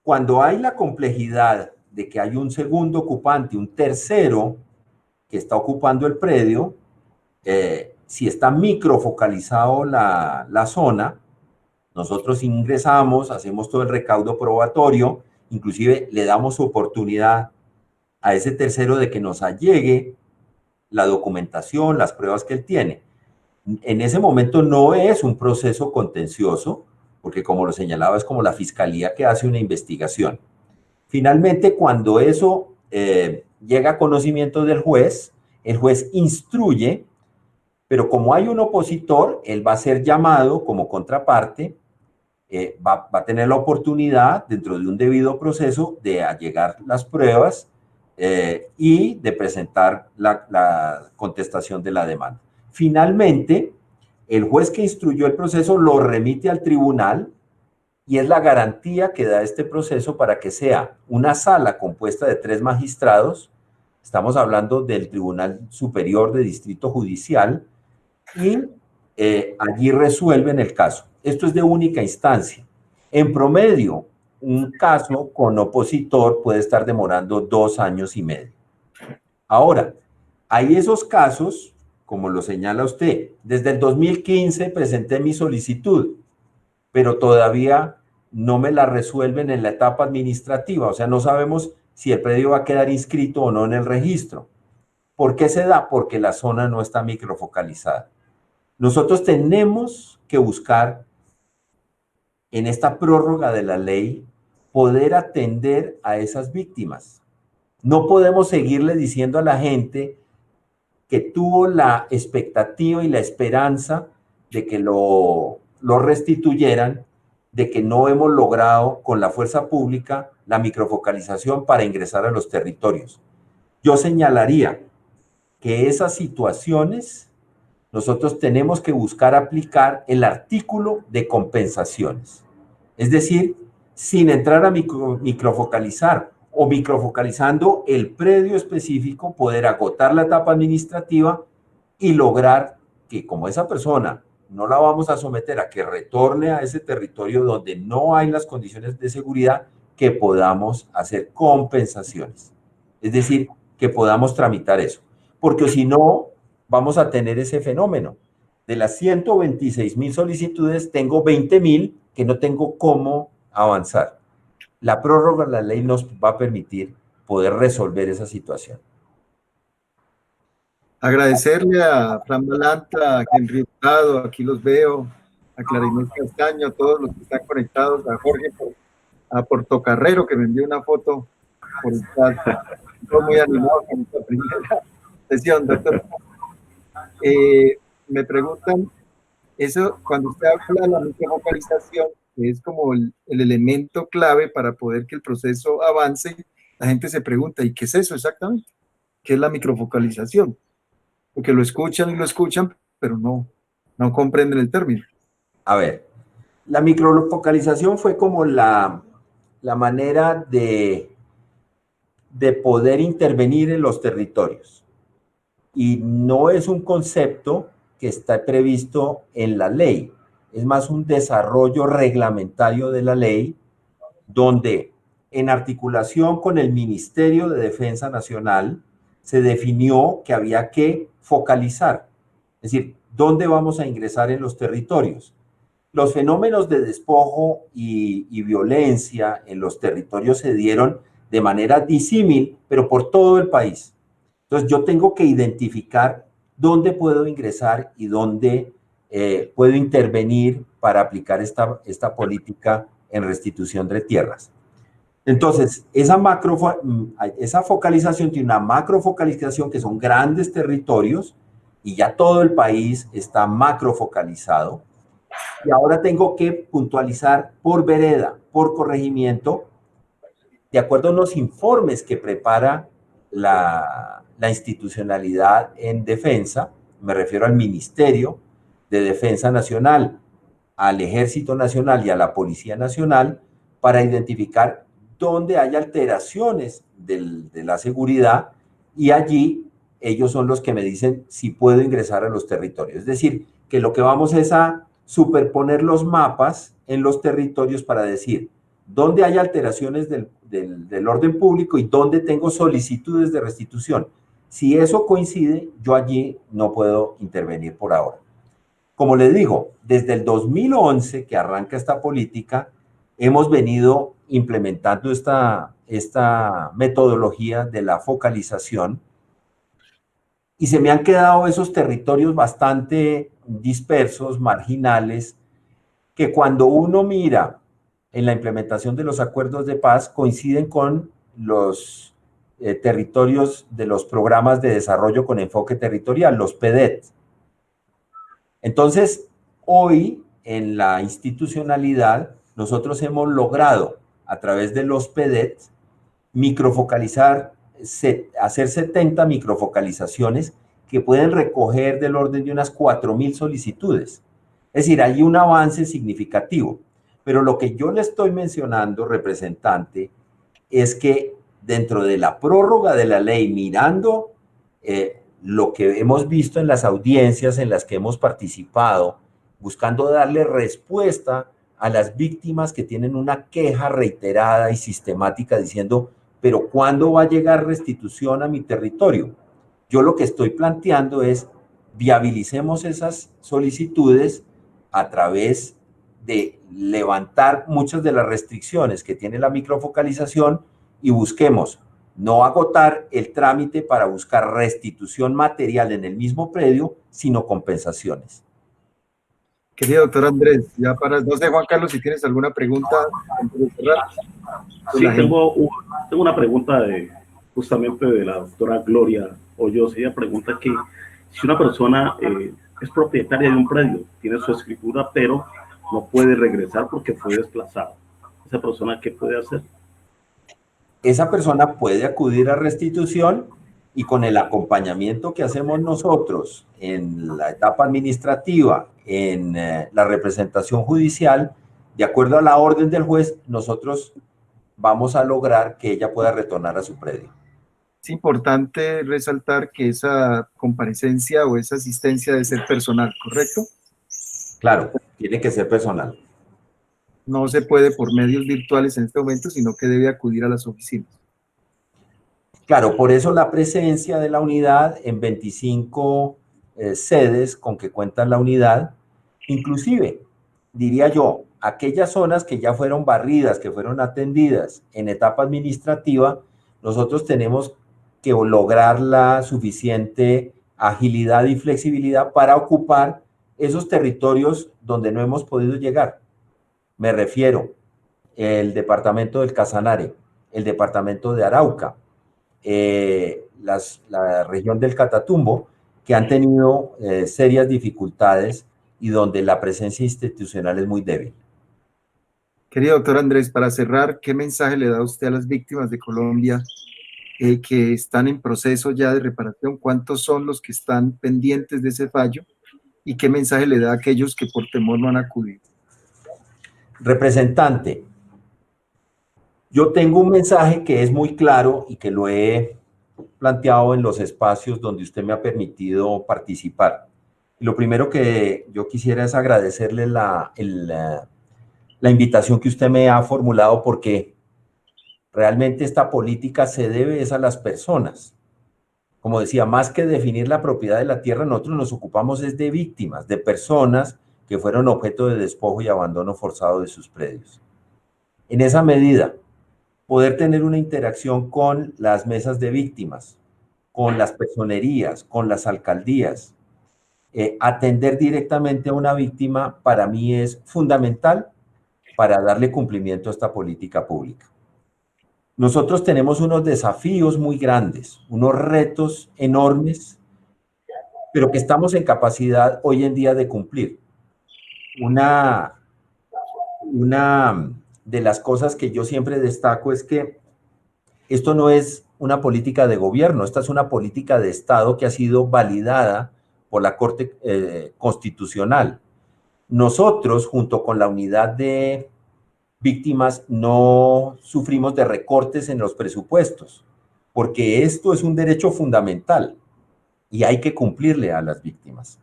Cuando hay la complejidad de que hay un segundo ocupante, un tercero que está ocupando el predio, si está microfocalizado la zona, nosotros ingresamos, hacemos todo el recaudo probatorio, inclusive le damos oportunidad a ese tercero de que nos allegue la documentación, las pruebas que él tiene. En ese momento no es un proceso contencioso, porque como lo señalaba, es como la fiscalía que hace una investigación. Finalmente, cuando eso llega a conocimiento del juez, el juez instruye, pero como hay un opositor, él va a ser llamado como contraparte, va a tener la oportunidad, dentro de un debido proceso, de allegar las pruebas y de presentar la contestación de la demanda. Finalmente, el juez que instruyó el proceso lo remite al tribunal y es la garantía que da este proceso para que sea una sala compuesta de 3 magistrados. Estamos hablando del Tribunal Superior de Distrito Judicial y allí resuelven el caso. Esto es de única instancia. En promedio, un caso con opositor puede estar demorando 2 años y medio. Ahora, hay esos casos, como lo señala usted, desde el 2015 presenté mi solicitud, pero todavía no me la resuelven en la etapa administrativa, o sea, no sabemos si el predio va a quedar inscrito o no en el registro. ¿Por qué se da? Porque la zona no está microfocalizada. Nosotros tenemos que buscar en esta prórroga de la ley poder atender a esas víctimas. No podemos seguirle diciendo a la gente que tuvo la expectativa y la esperanza de que lo restituyeran, de que no hemos logrado con la fuerza pública la microfocalización para ingresar a los territorios. Yo señalaría que esas situaciones nosotros tenemos que buscar aplicar el artículo de compensaciones. Es decir, sin entrar a microfocalizar o microfocalizando el predio específico, poder agotar la etapa administrativa y lograr que como esa persona no la vamos a someter a que retorne a ese territorio donde no hay las condiciones de seguridad, que podamos hacer compensaciones. Es decir, que podamos tramitar eso. Porque si no, vamos a tener ese fenómeno. De las 126,000 solicitudes, tengo 20,000 que no tengo cómo avanzar. La prórroga de la ley nos va a permitir poder resolver esa situación. Agradecerle a Fran Balanta, a Henry Hurtado, aquí los veo, a Clarinés Castaño, a todos los que están conectados, a Jorge, a Portocarrero, que me envió una foto por el chat. Estoy muy animado con esta primera sesión, doctor. Me preguntan, eso, cuando usted habla de la microfocalización, que es como el elemento clave para poder que el proceso avance, la gente se pregunta, ¿y qué es eso exactamente? ¿Qué es la microfocalización? porque lo escuchan y lo escuchan, pero no comprenden el término. A ver, la microfocalización fue como la manera de poder intervenir en los territorios. Y no es un concepto que está previsto en la ley, es más un desarrollo reglamentario de la ley, donde en articulación con el Ministerio de Defensa Nacional se definió que había que focalizar, es decir, ¿dónde vamos a ingresar en los territorios? Los fenómenos de despojo y violencia en los territorios se dieron de manera disímil, pero por todo el país. Entonces yo tengo que identificar dónde puedo ingresar y dónde puedo intervenir para aplicar esta política en restitución de tierras. Entonces, esa focalización tiene una macrofocalización que son grandes territorios y ya todo el país está macrofocalizado. Y ahora tengo que puntualizar por vereda, por corregimiento, de acuerdo a unos informes que prepara la institucionalidad en defensa, me refiero al Ministerio de Defensa Nacional, al Ejército Nacional y a la Policía Nacional, para identificar dónde hay alteraciones de la seguridad, y allí ellos son los que me dicen si puedo ingresar a los territorios. Es decir, que lo que vamos es a superponer los mapas en los territorios para decir dónde hay alteraciones del orden público y dónde tengo solicitudes de restitución. Si eso coincide, yo allí no puedo intervenir por ahora. Como le digo, desde el 2011 que arranca esta política, hemos venido implementando esta metodología de la focalización y se me han quedado esos territorios bastante dispersos, marginales, que cuando uno mira en la implementación de los acuerdos de paz coinciden con los territorios de los programas de desarrollo con enfoque territorial, los PEDET. Entonces, hoy en la institucionalidad, nosotros hemos logrado a través de los PEDET microfocalizar, hacer 70 microfocalizaciones que pueden recoger del orden de unas 4,000 solicitudes. Es decir, hay un avance significativo. Pero lo que yo le estoy mencionando, representante, es que dentro de la prórroga de la ley, mirando lo que hemos visto en las audiencias en las que hemos participado, buscando darle respuesta a las víctimas que tienen una queja reiterada y sistemática diciendo, pero ¿cuándo va a llegar restitución a mi territorio? Yo lo que estoy planteando es viabilicemos esas solicitudes a través de levantar muchas de las restricciones que tiene la microfocalización y busquemos no agotar el trámite para buscar restitución material en el mismo predio, sino compensaciones. Querido doctor Andrés, ya para, no sé, Juan Carlos, si tienes alguna pregunta antes de cerrar. Sí, tengo una pregunta justamente de la doctora Gloria Hoyos. Ella pregunta que si una persona es propietaria de un predio, tiene su escritura, pero no puede regresar porque fue desplazado, ¿esa persona qué puede hacer? Esa persona puede acudir a restitución y con el acompañamiento que hacemos nosotros en la etapa administrativa, en la representación judicial, de acuerdo a la orden del juez, nosotros vamos a lograr que ella pueda retornar a su predio. Es importante resaltar que esa comparecencia o esa asistencia debe ser personal, ¿correcto? Claro, tiene que ser personal. No se puede por medios virtuales en este momento, sino que debe acudir a las oficinas. Claro, por eso la presencia de la unidad en 25 sedes con que cuenta la unidad, inclusive, diría yo, aquellas zonas que ya fueron barridas, que fueron atendidas en etapa administrativa, nosotros tenemos que lograr la suficiente agilidad y flexibilidad para ocupar esos territorios donde no hemos podido llegar. Me refiero el departamento del Casanare, el departamento de Arauca, la región del Catatumbo, que han tenido serias dificultades y donde la presencia institucional es muy débil. Querido doctor Andrés, para cerrar, ¿qué mensaje le da usted a las víctimas de Colombia que están en proceso ya de reparación? ¿Cuántos son los que están pendientes de ese fallo? ¿Y qué mensaje le da a aquellos que por temor no han acudido? Representante, yo tengo un mensaje que es muy claro y que lo he planteado en los espacios donde usted me ha permitido participar. Lo primero que yo quisiera es agradecerle la invitación que usted me ha formulado, porque realmente esta política se debe es a las personas. Como decía, más que definir la propiedad de la tierra, nosotros nos ocupamos es de víctimas, de personas que fueron objeto de despojo y abandono forzado de sus predios. En esa medida, poder tener una interacción con las mesas de víctimas, con las personerías, con las alcaldías, atender directamente a una víctima, para mí es fundamental para darle cumplimiento a esta política pública. Nosotros tenemos unos desafíos muy grandes, unos retos enormes, pero que estamos en capacidad hoy en día de cumplir. Una de las cosas que yo siempre destaco es que esto no es una política de gobierno, esta es una política de Estado que ha sido validada por la Corte Constitucional. Nosotros, junto con la unidad de víctimas, no sufrimos de recortes en los presupuestos, porque esto es un derecho fundamental y hay que cumplirle a las víctimas.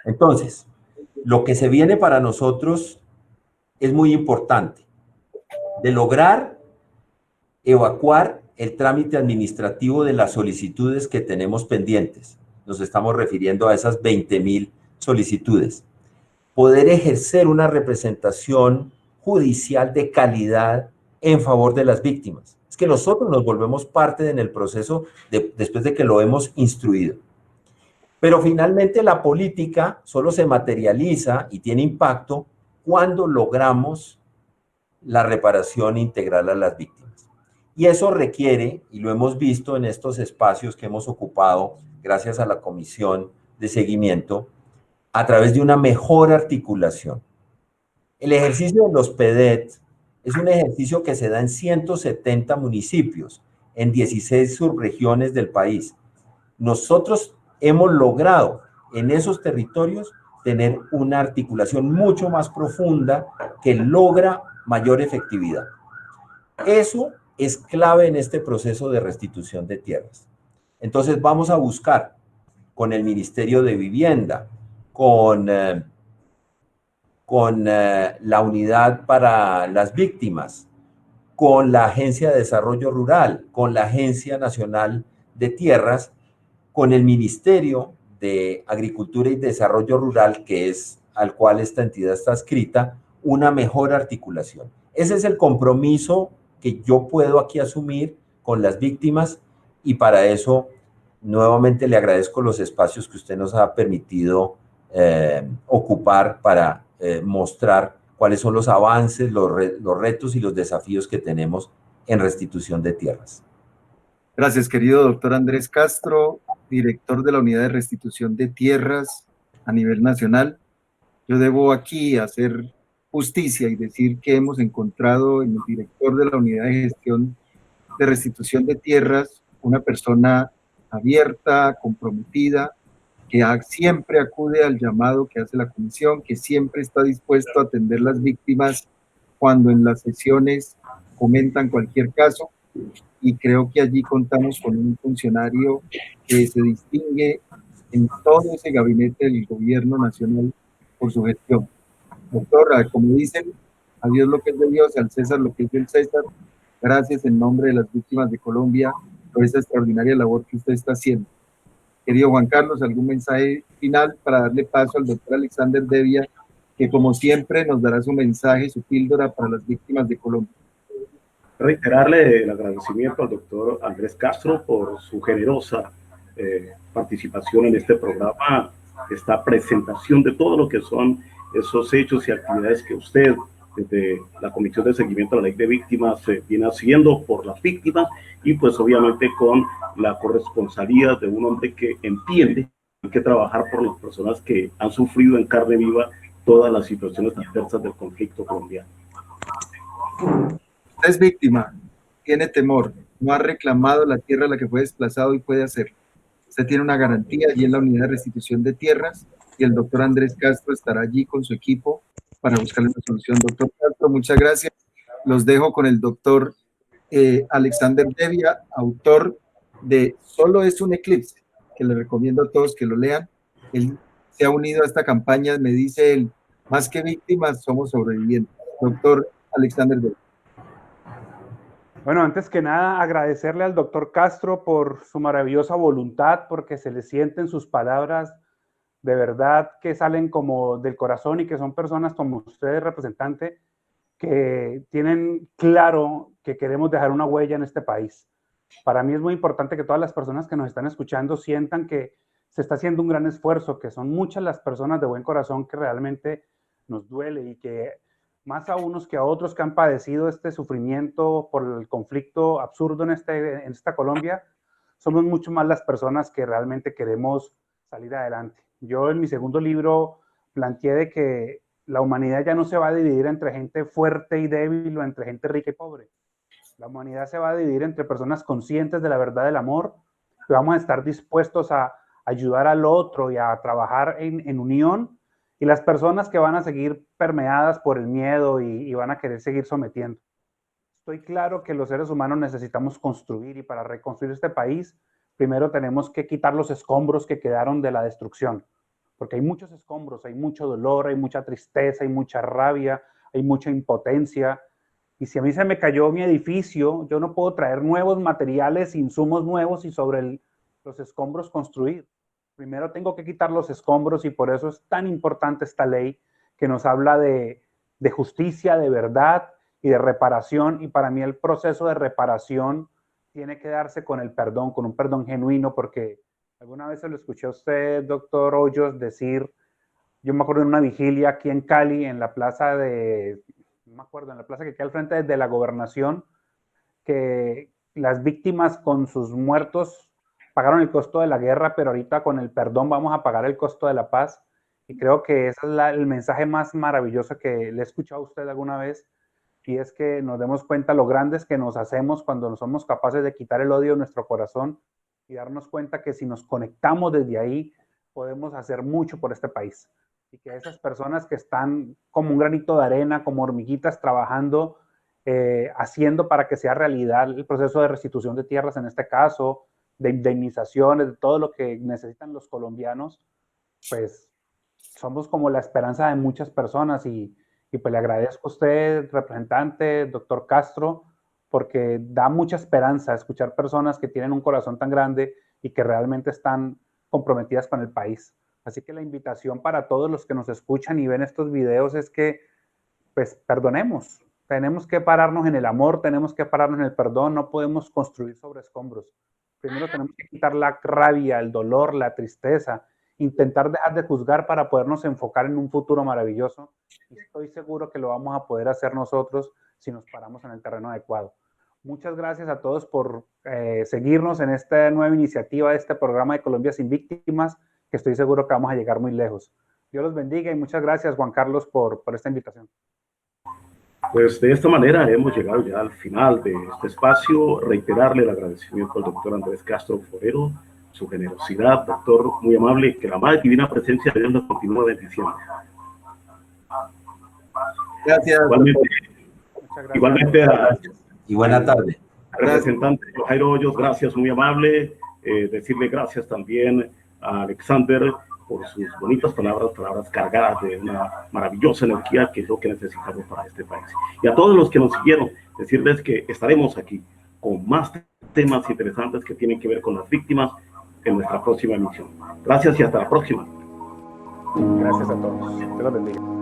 Entonces, lo que se viene para nosotros es muy importante, de lograr evacuar el trámite administrativo de las solicitudes que tenemos pendientes. Nos estamos refiriendo a esas 20,000 solicitudes. Poder ejercer una representación judicial de calidad en favor de las víctimas. Es que nosotros nos volvemos parte en el proceso después de que lo hemos instruido. Pero finalmente la política solo se materializa y tiene impacto cuando logramos la reparación integral a las víctimas. Y eso requiere, y lo hemos visto en estos espacios que hemos ocupado gracias a la Comisión de Seguimiento, a través de una mejor articulación. El ejercicio de los PEDET es un ejercicio que se da en 170 municipios, en 16 subregiones del país. Nosotros hemos logrado en esos territorios tener una articulación mucho más profunda que logra mayor efectividad. Eso es clave en este proceso de restitución de tierras. Entonces vamos a buscar con el Ministerio de Vivienda, con la Unidad para las Víctimas, con la Agencia de Desarrollo Rural, con la Agencia Nacional de Tierras, con el Ministerio de Agricultura y Desarrollo Rural, que es al cual esta entidad está adscrita, una mejor articulación. Ese es el compromiso que yo puedo aquí asumir con las víctimas, y para eso nuevamente le agradezco los espacios que usted nos ha permitido ocupar para mostrar cuáles son los avances, los retos y los desafíos que tenemos en restitución de tierras. Gracias, querido doctor Andrés Castro, director de la Unidad de Restitución de Tierras a nivel nacional. Yo debo aquí hacer justicia y decir que hemos encontrado en el director de la Unidad de Gestión de Restitución de Tierras una persona abierta, comprometida, que siempre acude al llamado que hace la comisión, que siempre está dispuesto a atender las víctimas cuando en las sesiones comentan cualquier caso, y creo que allí contamos con un funcionario que se distingue en todo ese gabinete del gobierno nacional por su gestión. Doctora, como dicen, a Dios lo que es de Dios y al César lo que es del César. Gracias en nombre de las víctimas de Colombia por esa extraordinaria labor que usted está haciendo. Querido Juan Carlos, ¿algún mensaje final para darle paso al doctor Alexander Devia, que como siempre nos dará su mensaje, su píldora para las víctimas de Colombia? Reiterarle el agradecimiento al doctor Andrés Castro por su generosa participación en este programa, esta presentación de todo lo que son esos hechos y actividades que usted, desde la Comisión de Seguimiento a la Ley de Víctimas, viene haciendo por las víctimas, y pues obviamente con la corresponsalía de un hombre que entiende que trabajar por las personas que han sufrido en carne viva todas las situaciones adversas del conflicto colombiano. ¿Usted es víctima? tiene temor, no ha reclamado la tierra a la que fue desplazado y puede hacerlo. Usted tiene una garantía y es la unidad de restitución de tierras y el doctor Andrés Castro estará allí con su equipo para buscarle una solución. Doctor Castro, muchas gracias. Los dejo con el doctor Alexander Devia, autor de Solo es un eclipse, que le recomiendo a todos que lo lean. Él se ha unido a esta campaña, me dice él, más que víctimas, somos sobrevivientes. Doctor Alexander Devia. Bueno, antes que nada, agradecerle al doctor Castro por su maravillosa voluntad, porque se le sienten sus palabras de verdad que salen como del corazón y que son personas como usted, representante, que tienen claro que queremos dejar una huella en este país. Para mí es muy importante que todas las personas que nos están escuchando sientan que se está haciendo un gran esfuerzo, que son muchas las personas de buen corazón que realmente nos duele y que más a unos que a otros que han padecido este sufrimiento por el conflicto absurdo en esta Colombia, somos mucho más las personas que realmente queremos salir adelante. Yo en mi segundo libro planteé de que la humanidad ya no se va a dividir entre gente fuerte y débil o entre gente rica y pobre. La humanidad se va a dividir entre personas conscientes de la verdad del amor, que vamos a estar dispuestos a ayudar al otro y a trabajar en unión, y las personas que van a seguir permeadas por el miedo y van a querer seguir sometiendo. Estoy claro que los seres humanos necesitamos construir, y para reconstruir este país, primero tenemos que quitar los escombros que quedaron de la destrucción, porque hay muchos escombros, hay mucho dolor, hay mucha tristeza, hay mucha rabia, hay mucha impotencia. Y si a mí se me cayó mi edificio, yo no puedo traer nuevos materiales, insumos nuevos y sobre los escombros construir. Primero tengo que quitar los escombros, y por eso es tan importante esta ley que nos habla de justicia, de verdad y de reparación. Y para mí el proceso de reparación tiene que darse con el perdón, con un perdón genuino, porque alguna vez se lo escuché a usted, doctor Hoyos, decir, yo me acuerdo de una vigilia aquí en Cali, en la plaza no me acuerdo, en la plaza que queda al frente de la gobernación, que las víctimas con sus muertos pagaron el costo de la guerra, pero ahorita con el perdón vamos a pagar el costo de la paz. Y creo que ese es el mensaje más maravilloso que le he escuchado a usted alguna vez, y es que nos demos cuenta lo grandes que nos hacemos cuando somos capaces de quitar el odio de nuestro corazón y darnos cuenta que si nos conectamos desde ahí, podemos hacer mucho por este país. Y que esas personas que están como un granito de arena, como hormiguitas trabajando, haciendo para que sea realidad el proceso de restitución de tierras en este caso, de indemnizaciones, de todo lo que necesitan los colombianos, pues somos como la esperanza de muchas personas. Y pues le agradezco a usted, representante, doctor Castro, porque da mucha esperanza escuchar personas que tienen un corazón tan grande y que realmente están comprometidas con el país. Así que la invitación para todos los que nos escuchan y ven estos videos es que, pues, perdonemos. Tenemos que pararnos en el amor, tenemos que pararnos en el perdón, no podemos construir sobre escombros. Primero tenemos que quitar la rabia, el dolor, la tristeza, intentar dejar de juzgar para podernos enfocar en un futuro maravilloso. Y estoy seguro que lo vamos a poder hacer nosotros si nos paramos en el terreno adecuado. Muchas gracias a todos por seguirnos en esta nueva iniciativa de este programa de Colombia sin Víctimas, que estoy seguro que vamos a llegar muy lejos. Dios los bendiga y muchas gracias, Juan Carlos, por esta invitación. Pues de esta manera hemos llegado ya al final de este espacio. Reiterarle el agradecimiento al doctor Andrés Castro Forero, su generosidad, doctor, muy amable, que la madre divina presencia de Dios nos continúe bendiciendo. Gracias. Igualmente y buena tarde. Representante Jairo Hoyos, gracias, muy amable. Decirle gracias también a Alexander por sus bonitas palabras cargadas de una maravillosa energía, que es lo que necesitamos para este país. Y a todos los que nos siguieron, decirles que estaremos aquí con más temas interesantes que tienen que ver con las víctimas en nuestra próxima emisión. Gracias y hasta la próxima. Gracias a todos. Dios los bendiga.